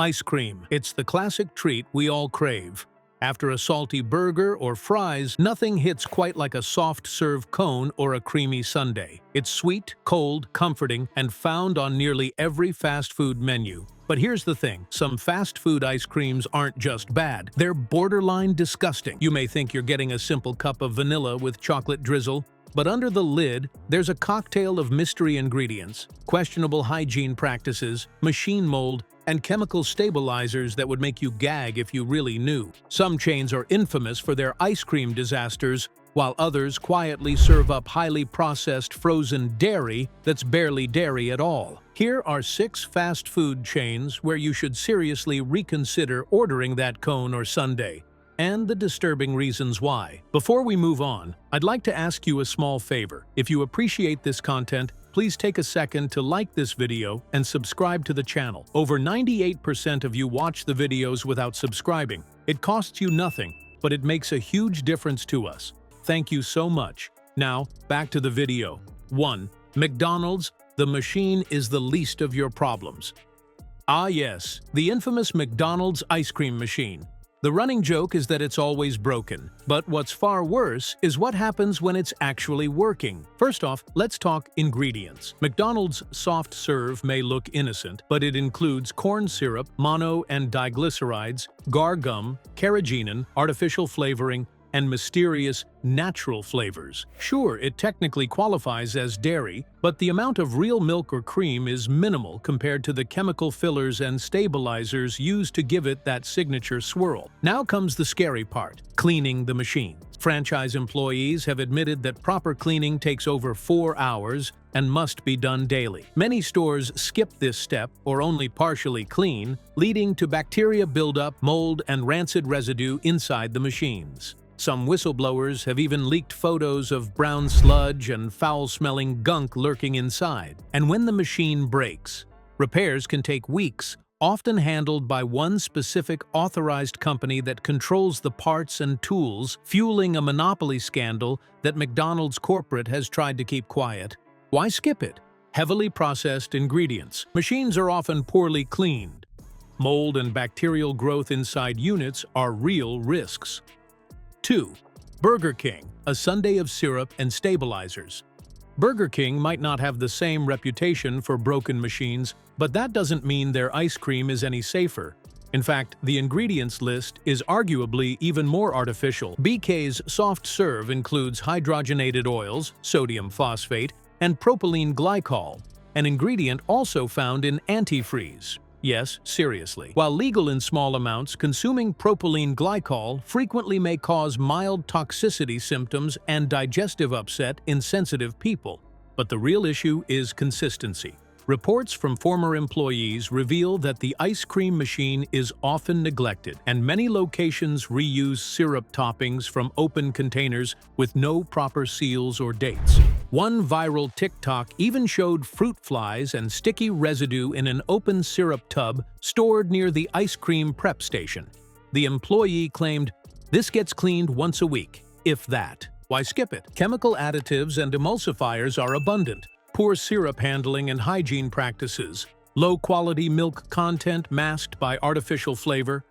Ice cream. It's the classic treat we all crave. After a salty burger or fries, nothing hits quite like a soft-serve cone or a creamy sundae. It's sweet, cold, comforting, and found on nearly every fast food menu. But here's the thing, some fast food ice creams aren't just bad, they're borderline disgusting. You may think you're getting a simple cup of vanilla with chocolate drizzle, but under the lid, there's a cocktail of mystery ingredients, questionable hygiene practices, machine mold, and chemical stabilizers that would make you gag if you really knew. Some chains are infamous for their ice cream disasters, while others quietly serve up highly processed frozen dairy that's barely dairy at all. Here are 6 fast food chains where you should seriously reconsider ordering that cone or sundae, and the disturbing reasons why. Before we move on, I'd like to ask you a small favor. If you appreciate this content, please take a second to like this video and subscribe to the channel. Over 98% of you watch the videos without subscribing. It costs you nothing, but it makes a huge difference to us. Thank you so much. Now, back to the video. 1. McDonald's, the machine is the least of your problems. Ah yes, the infamous McDonald's ice cream machine. The running joke is that it's always broken, but what's far worse is what happens when it's actually working. First off, let's talk ingredients. McDonald's soft serve may look innocent, but it includes corn syrup, mono and diglycerides, gar gum, carrageenan, artificial flavoring, and mysterious natural flavors. Sure, it technically qualifies as dairy, but the amount of real milk or cream is minimal compared to the chemical fillers and stabilizers used to give it that signature swirl. Now comes the scary part, cleaning the machine. Franchise employees have admitted that proper cleaning takes over 4 hours and must be done daily. Many stores skip this step or only partially clean, leading to bacteria buildup, mold, and rancid residue inside the machines. Some whistleblowers have even leaked photos of brown sludge and foul-smelling gunk lurking inside. And when the machine breaks, repairs can take weeks, often handled by one specific authorized company that controls the parts and tools, fueling a monopoly scandal that McDonald's corporate has tried to keep quiet. Why skip it? Heavily processed ingredients. Machines are often poorly cleaned. Mold and bacterial growth inside units are real risks. 2. Burger King, a sundae of syrup and stabilizers. Burger King might not have the same reputation for broken machines, but that doesn't mean their ice cream is any safer. In fact, the ingredients list is arguably even more artificial. BK's soft serve includes hydrogenated oils, sodium phosphate, and propylene glycol, an ingredient also found in antifreeze. Yes, seriously. While legal in small amounts, consuming propylene glycol frequently may cause mild toxicity symptoms and digestive upset in sensitive people. But the real issue is consistency. Reports from former employees reveal that the ice cream machine is often neglected, and many locations reuse syrup toppings from open containers with no proper seals or dates. One viral TikTok even showed fruit flies and sticky residue in an open syrup tub stored near the ice cream prep station. The employee claimed, "This gets cleaned once a week, if that." Why skip it? Chemical additives and emulsifiers are abundant. Poor syrup handling and hygiene practices. Low-quality milk content masked by artificial flavor.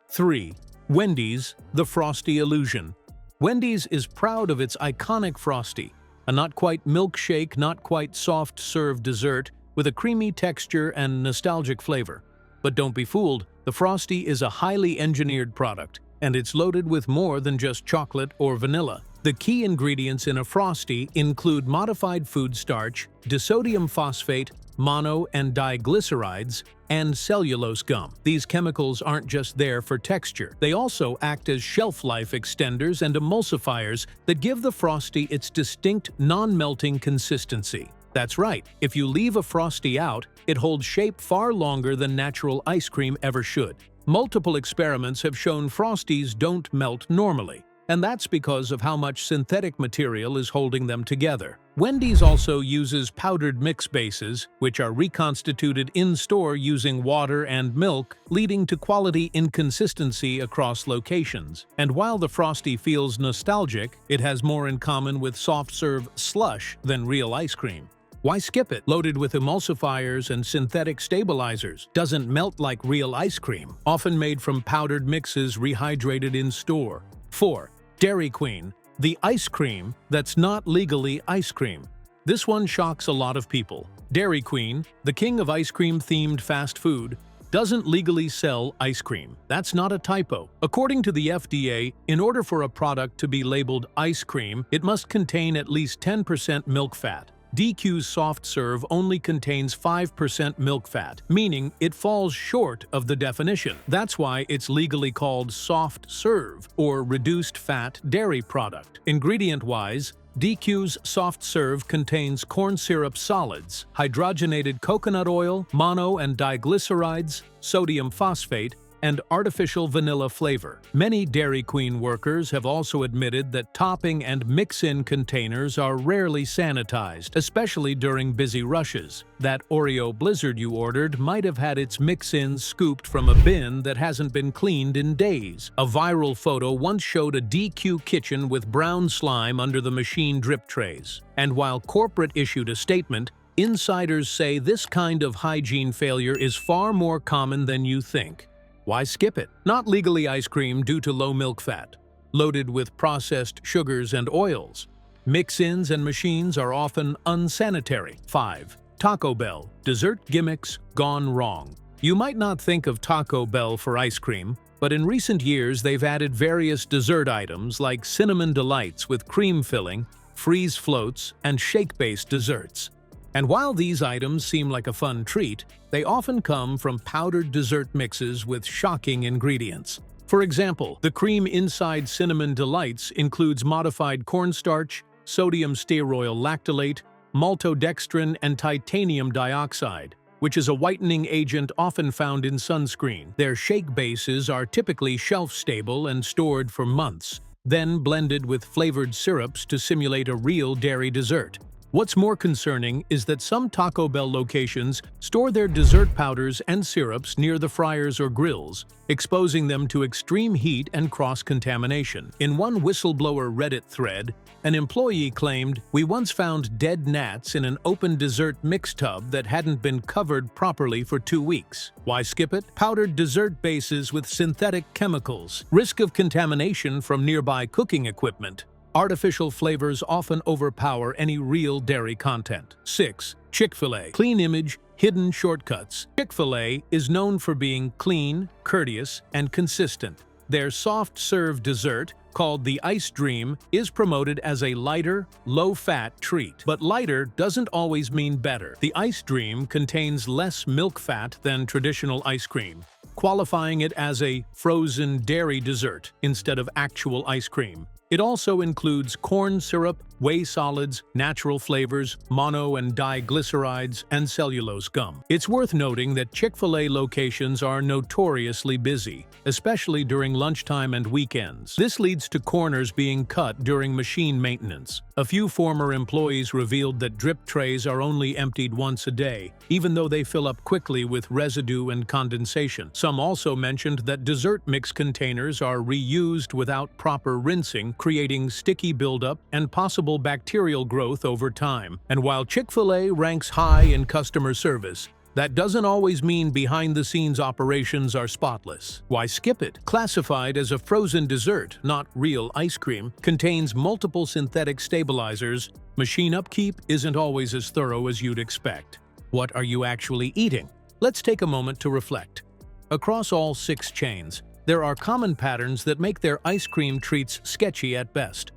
3. Wendy's, the Frosty illusion. Wendy's is proud of its iconic Frosty, a not-quite milkshake, not-quite soft-serve dessert with a creamy texture and nostalgic flavor. But don't be fooled, the Frosty is a highly engineered product, and it's loaded with more than just chocolate or vanilla. The key ingredients in a Frosty include modified food starch, disodium phosphate, mono and diglycerides, and cellulose gum. These chemicals aren't just there for texture. They also act as shelf life extenders and emulsifiers that give the Frosty its distinct non-melting consistency. That's right, if you leave a Frosty out, it holds shape far longer than natural ice cream ever should. Multiple experiments have shown Frosties don't melt normally, and that's because of how much synthetic material is holding them together. Wendy's also uses powdered mix bases, which are reconstituted in-store using water and milk, leading to quality inconsistency across locations. And while the Frosty feels nostalgic, it has more in common with soft-serve slush than real ice cream. Why skip it? Loaded with emulsifiers and synthetic stabilizers. Doesn't melt like real ice cream. Often made from powdered mixes rehydrated in store. 4. Dairy Queen. The ice cream that's not legally ice cream. This one shocks a lot of people. Dairy Queen, the king of ice cream-themed fast food, doesn't legally sell ice cream. That's not a typo. According to the FDA, in order for a product to be labeled ice cream, it must contain at least 10% milk fat. DQ's soft serve only contains 5% milk fat, meaning it falls short of the definition. That's why it's legally called soft serve or reduced fat dairy product. Ingredient-wise, DQ's soft serve contains corn syrup solids, hydrogenated coconut oil, mono and diglycerides, sodium phosphate, and artificial vanilla flavor. Many Dairy Queen workers have also admitted that topping and mix-in containers are rarely sanitized, especially during busy rushes. That Oreo Blizzard you ordered might have had its mix-in scooped from a bin that hasn't been cleaned in days. A viral photo once showed a DQ kitchen with brown slime under the machine drip trays. And while corporate issued a statement, insiders say this kind of hygiene failure is far more common than you think. Why skip it? Not legally ice cream due to low milk fat. Loaded with processed sugars and oils. Mix-ins and machines are often unsanitary. 5. Taco Bell. Dessert gimmicks gone wrong. You might not think of Taco Bell for ice cream, but in recent years they've added various dessert items like cinnamon delights with cream filling, freeze floats, and shake-based desserts. And while these items seem like a fun treat, they often come from powdered dessert mixes with shocking ingredients. For example, the cream inside Cinnamon Delights includes modified cornstarch, sodium stearoyl lactylate, maltodextrin, and titanium dioxide, which is a whitening agent often found in sunscreen. Their shake bases are typically shelf-stable and stored for months, then blended with flavored syrups to simulate a real dairy dessert. What's more concerning is that some Taco Bell locations store their dessert powders and syrups near the fryers or grills, exposing them to extreme heat and cross-contamination. In one whistleblower Reddit thread, an employee claimed, "We once found dead gnats in an open dessert mix tub that hadn't been covered properly for 2 weeks." Why skip it? Powdered dessert bases with synthetic chemicals. Risk of contamination from nearby cooking equipment. Artificial flavors often overpower any real dairy content. 6. Chick-fil-A. Clean image, hidden shortcuts. Chick-fil-A is known for being clean, courteous, and consistent. Their soft-serve dessert, called the Icedream, is promoted as a lighter, low-fat treat. But lighter doesn't always mean better. The Icedream contains less milk fat than traditional ice cream, qualifying it as a frozen dairy dessert instead of actual ice cream. It also includes corn syrup, whey solids, natural flavors, mono and diglycerides, and cellulose gum. It's worth noting that Chick-fil-A locations are notoriously busy, especially during lunchtime and weekends. This leads to corners being cut during machine maintenance. A few former employees revealed that drip trays are only emptied once a day, even though they fill up quickly with residue and condensation. Some also mentioned that dessert mix containers are reused without proper rinsing, creating sticky buildup and possible bacterial growth over time. And while Chick-fil-A ranks high in customer service, that doesn't always mean behind-the-scenes operations are spotless. Why skip it? Classified as a frozen dessert, not real ice cream, contains multiple synthetic stabilizers. Machine upkeep isn't always as thorough as you'd expect. What are you actually eating? Let's take a moment to reflect. Across all 6 chains, there are common patterns that make their ice cream treats sketchy at best.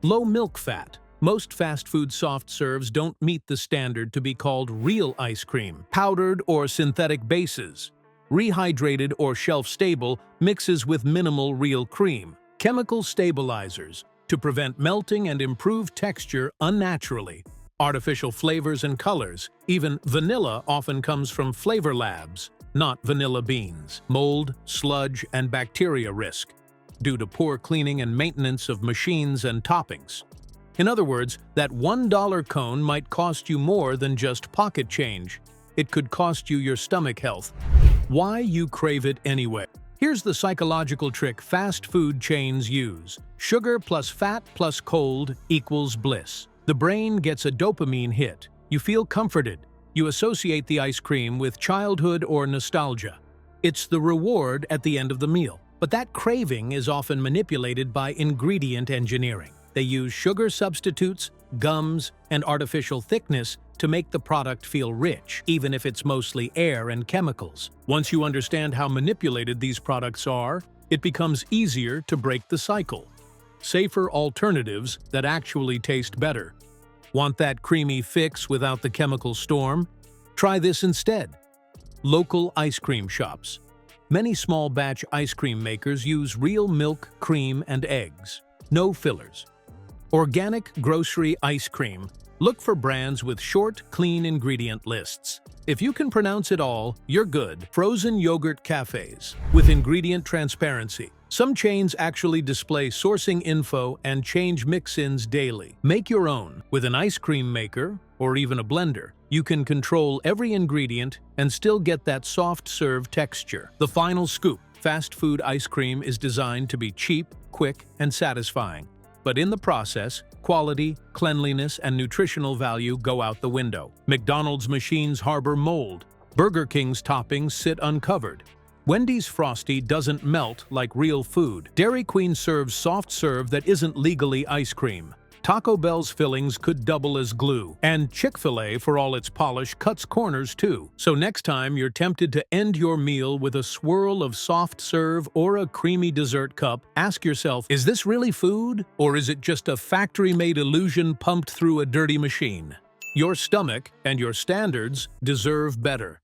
Low milk fat. Most fast food soft serves don't meet the standard to be called real ice cream. Powdered or synthetic bases. Rehydrated or shelf-stable mixes with minimal real cream. Chemical stabilizers to prevent melting and improve texture unnaturally. Artificial flavors and colors. Even vanilla often comes from flavor labs, not vanilla beans. Mold, sludge, and bacteria risk due to poor cleaning and maintenance of machines and toppings. In other words, that $1 cone might cost you more than just pocket change. It could cost you your stomach health. Why you crave it anyway? Here's the psychological trick fast food chains use. Sugar plus fat plus cold equals bliss. The brain gets a dopamine hit. You feel comforted. You associate the ice cream with childhood or nostalgia. It's the reward at the end of the meal. But that craving is often manipulated by ingredient engineering. They use sugar substitutes, gums, and artificial thickness to make the product feel rich, even if it's mostly air and chemicals. Once you understand how manipulated these products are, it becomes easier to break the cycle. Safer alternatives that actually taste better. Want that creamy fix without the chemical storm? Try this instead. Local ice cream shops. Many small batch ice cream makers use real milk, cream, and eggs. No fillers. Organic grocery ice cream. Look for brands with short, clean ingredient lists. If you can pronounce it all, you're good. Frozen yogurt cafes. With ingredient transparency. Some chains actually display sourcing info and change mix-ins daily. Make your own. With an ice cream maker, or even a blender, you can control every ingredient and still get that soft serve texture. The final scoop. Fast food ice cream is designed to be cheap, quick, and satisfying. But in the process, quality, cleanliness, and nutritional value go out the window. McDonald's machines harbor mold. Burger King's toppings sit uncovered. Wendy's Frosty doesn't melt like real food. Dairy Queen serves soft serve that isn't legally ice cream. Taco Bell's fillings could double as glue. And Chick-fil-A, for all its polish, cuts corners too. So next time you're tempted to end your meal with a swirl of soft serve or a creamy dessert cup, ask yourself, is this really food? Or is it just a factory-made illusion pumped through a dirty machine? Your stomach and your standards deserve better.